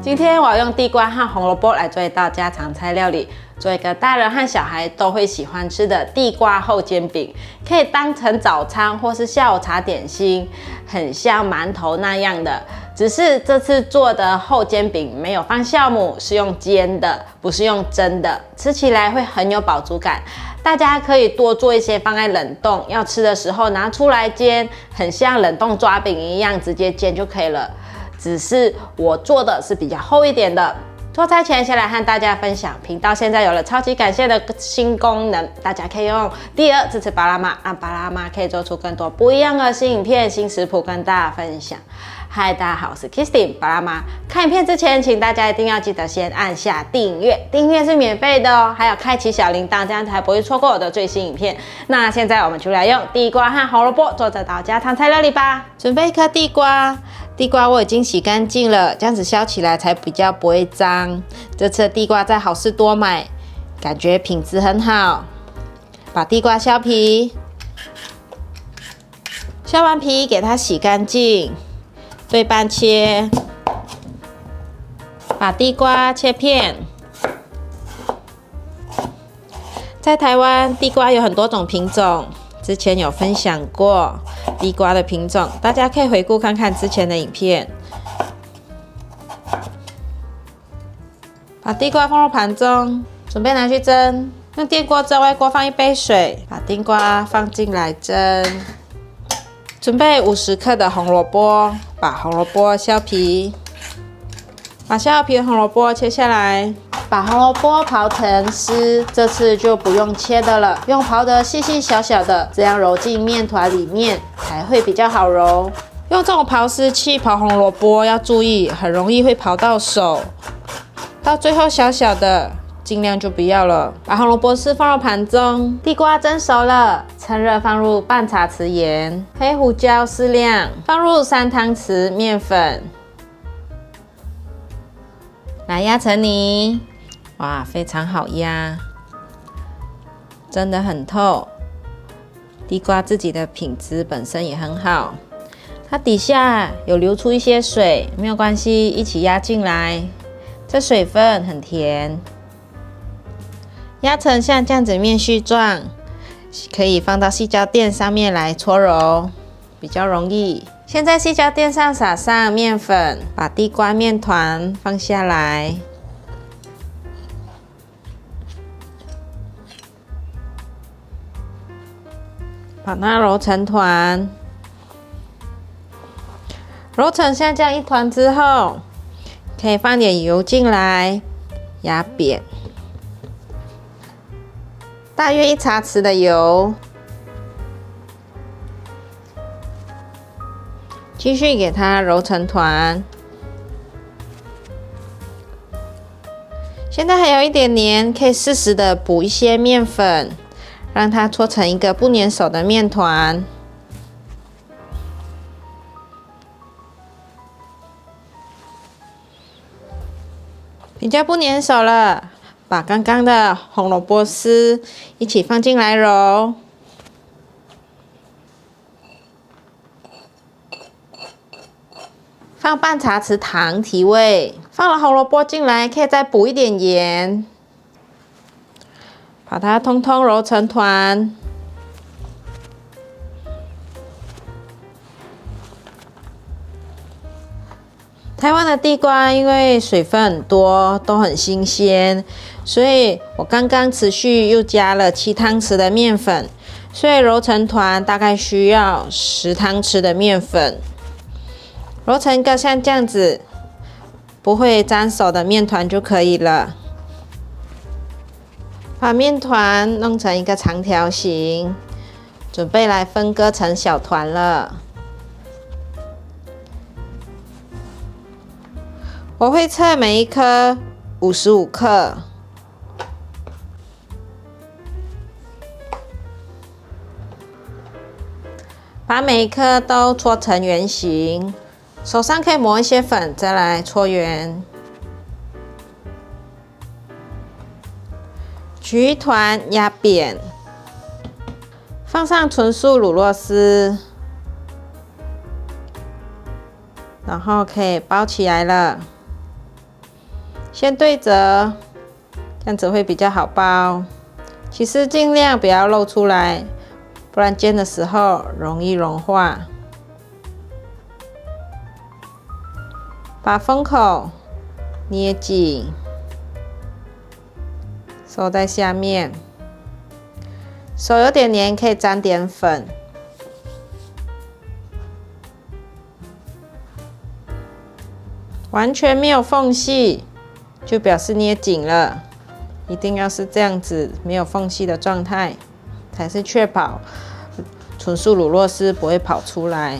今天我要用地瓜和红萝卜来做一道家常菜料理，做一个大人和小孩都会喜欢吃的地瓜厚煎饼，可以当成早餐或是下午茶点心，很像馒头那样的。只是这次做的厚煎饼没有放酵母，是用煎的，不是用蒸的，吃起来会很有饱足感。大家可以多做一些放在冷冻，要吃的时候拿出来煎，很像冷冻抓饼一样，直接煎就可以了。只是我做的是比较厚一点的。做菜前先来和大家分享，频道现在有了超级感谢的新功能，大家可以用第二支持巴拉妈，让巴拉妈可以做出更多不一样的新影片、新食谱跟大家分享。嗨，大家好，我是 Kristin 巴拉妈。看影片之前，请大家一定要记得先按下订阅，订阅是免费的哦，还有开启小铃铛，这样才不会错过我的最新影片。那现在我们就来用地瓜和红萝卜做这道家常菜料理吧。准备一颗地瓜。地瓜我已经洗干净了，这样子削起来才比较不会脏。这次的地瓜在好事多买，感觉品质很好。把地瓜削皮，削完皮给它洗干净，对半切。把地瓜切片。在台湾，地瓜有很多种品种。之前有分享过地瓜的品种，大家可以回顾看看之前的影片。把地瓜放入盘中，准备拿去蒸。用电锅蒸，外锅放一杯水，把地瓜放进来蒸。准备50克的红萝卜，把红萝卜削皮，把削皮的红萝卜切下来。把红萝卜刨成丝，这次就不用切的了，用刨得细细小小的，这样揉进面团里面才会比较好揉。用这种刨丝器刨红萝卜要注意，很容易会刨到手。到最后小小的，尽量就不要了。把红萝卜丝放入盘中，地瓜蒸熟了，趁热放入半茶匙盐，黑胡椒适量，放入3汤匙面粉，来压成泥。哇，非常好压，真的很透。地瓜自己的品质本身也很好，它底下有流出一些水，没有关系，一起压进来。这水分很甜，压成像这样子面絮状，可以放到矽胶垫上面来搓揉，比较容易。先在矽胶垫上撒上面粉，把地瓜面团放下来。把它揉成团，揉成像这样一团之后，可以放点油进来，压扁，大约1茶匙的油，继续给它揉成团。现在还有一点黏，可以适时的补一些面粉，让它搓成一个不粘手的面团。比较不粘手了，把刚刚的红萝卜丝一起放进来揉。放半茶匙糖提味。放了红萝卜进来，可以再补一点盐。把它通通揉成团。台湾的地瓜因为水分很多，都很新鲜，所以我刚刚持续又加了7汤匙的面粉，所以揉成团大概需要10汤匙的面粉。揉成一个像这样子不会沾手的面团就可以了。把面团弄成一个长条形，准备来分割成小团了。我会测每一颗55克，把每一颗都搓成圆形，手上可以抹一些粉，再来搓圆。取一团压扁，放上纯素乳酪丝，然后可以包起来了。先对折，这样子会比较好包。其实尽量不要露出来，不然煎的时候容易融化。把封口捏紧，收在下面。手有点黏，可以沾点粉。完全没有缝隙，就表示捏紧了。一定要是这样子，没有缝隙的状态，才是确保纯素乳酪丝不会跑出来。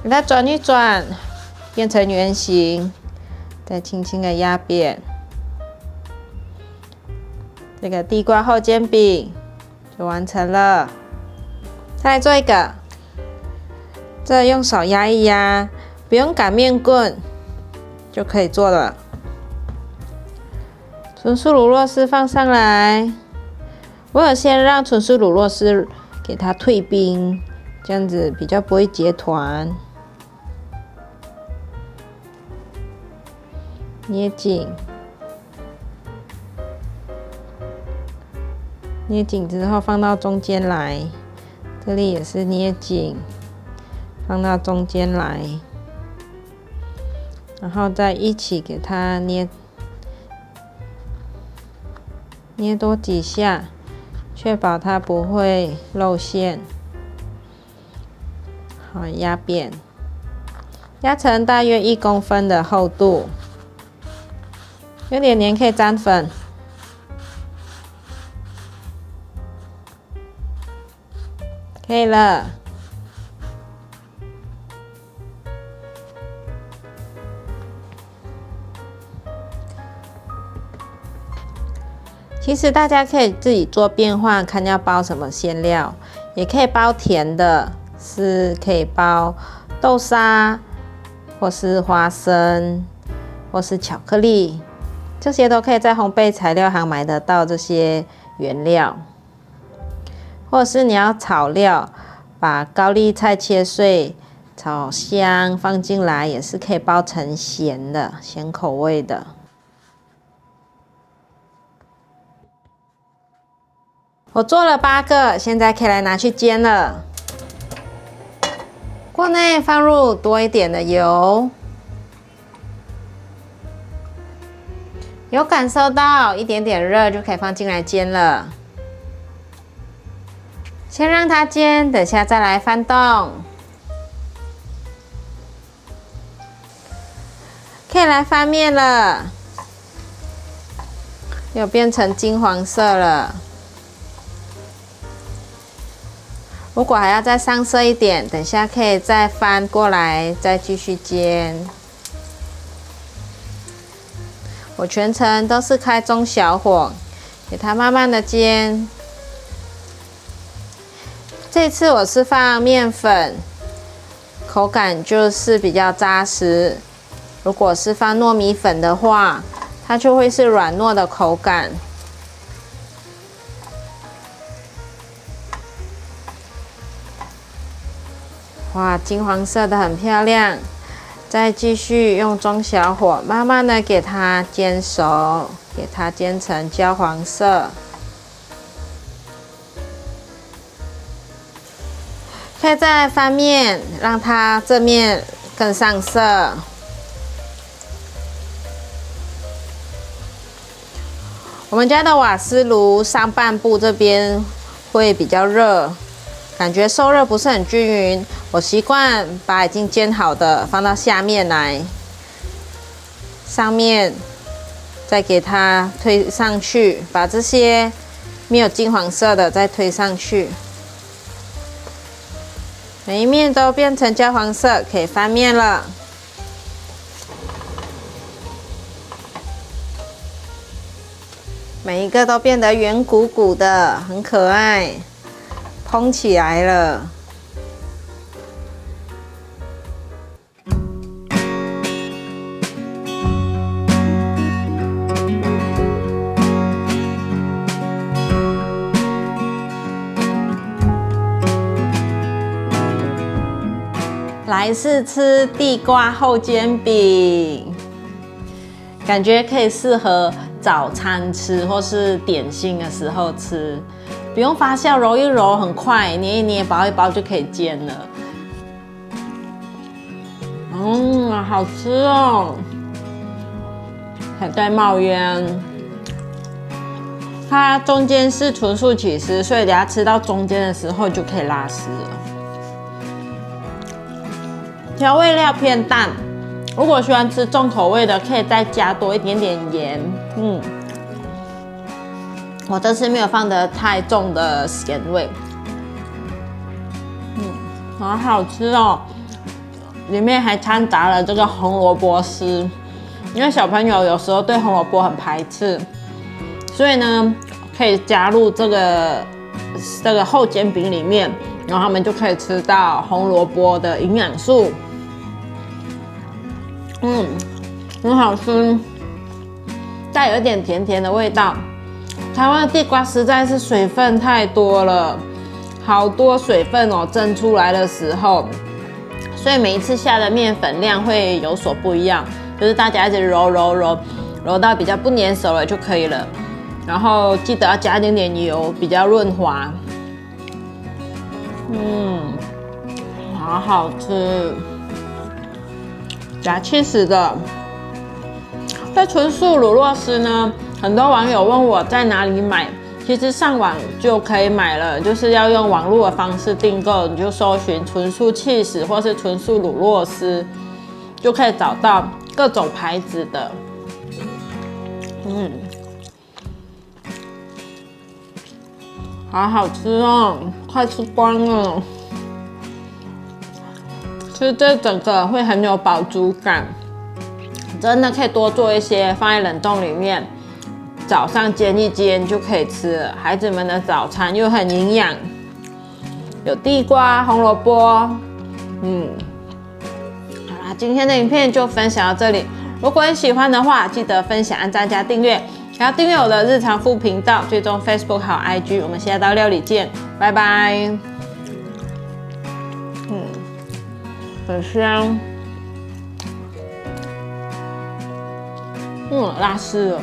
给它转一转，变成圆形，再轻轻的压扁。这个地瓜厚煎饼就完成了。再来做一个，这用手压一压，不用擀面棍就可以做了。纯素乳酪丝放上来，我有先让纯素乳酪丝给它退冰，这样子比较不会结团。捏紧，捏紧之后放到中间来，这里也是捏紧，放到中间来，然后再一起给它捏多几下，确保它不会露馅。好，压扁，压成大约1公分的厚度。有点黏可以沾粉。可以了。其实大家可以自己做变化，看要包什么馅料，也可以包甜的，是可以包豆沙，或是花生，或是巧克力，这些都可以在烘焙材料行买得到这些原料。或者是你要炒料，把高丽菜切碎，炒香放进来，也是可以包成咸的，咸口味的。我做了8个，现在可以来拿去煎了。锅内放入多一点的油，有感受到一点点热就可以放进来煎了。先让它煎，等下再来翻动。可以来翻面了，有变成金黄色了。如果还要再上色一点，等下可以再翻过来，再继续煎。我全程都是开中小火，给它慢慢的煎。这次我是放面粉，口感就是比较扎实。如果是放糯米粉的话，它就会是软糯的口感。哇，金黄色的很漂亮。再继续用中小火，慢慢的给它煎熟，给它煎成焦黄色。可以再翻面，让它这面更上色。我们家的瓦斯炉上半部这边会比较热，感觉受热不是很均匀。我习惯把已经煎好的放到下面来，上面再给它推上去，把这些没有金黄色的再推上去。每一面都变成焦黄色，可以翻面了。每一个都变得圆鼓鼓的，很可爱，蓬起来了。来试吃地瓜厚煎饼，感觉可以适合早餐吃或是点心的时候吃，不用发酵，揉一揉很快，捏一捏，包一包就可以煎了。好吃哦，还在冒烟。它中间是纯素起司，所以等下吃到中间的时候就可以拉丝了。调味料偏淡，如果喜欢吃重口味的，可以再加多一点点盐。我这次没有放得太重的咸味。好好吃哦！里面还掺杂了这个红萝卜丝，因为小朋友有时候对红萝卜很排斥，所以呢，可以加入这个厚煎饼里面，然后他们就可以吃到红萝卜的营养素。很好吃，带有一点甜甜的味道。台湾的地瓜实在是水分太多了，好多水分哦，蒸出来的时候。所以每一次下的面粉量会有所不一样，就是大家一直揉到比较不粘手了就可以了。然后记得要加一点点油，比较润滑。好好吃，加cheese的。在纯素乳酪丝呢，很多网友问我在哪里买。其实上网就可以买了，就是要用网络的方式订购，你就搜寻纯素cheese或是纯素乳酪丝，就可以找到各种牌子的。好好吃哦，快吃光了。吃这整个会很有饱足感，真的可以多做一些，放在冷冻里面。早上煎一煎就可以吃了，孩子们的早餐又很营养，有地瓜、红萝卜。好啦，今天的影片就分享到这里。如果你喜欢的话，记得分享、按赞、加订阅，还要订阅我的日常food频道，追踪 Facebook 还有 IG。我们下道料理见，拜拜。很香。拉丝了。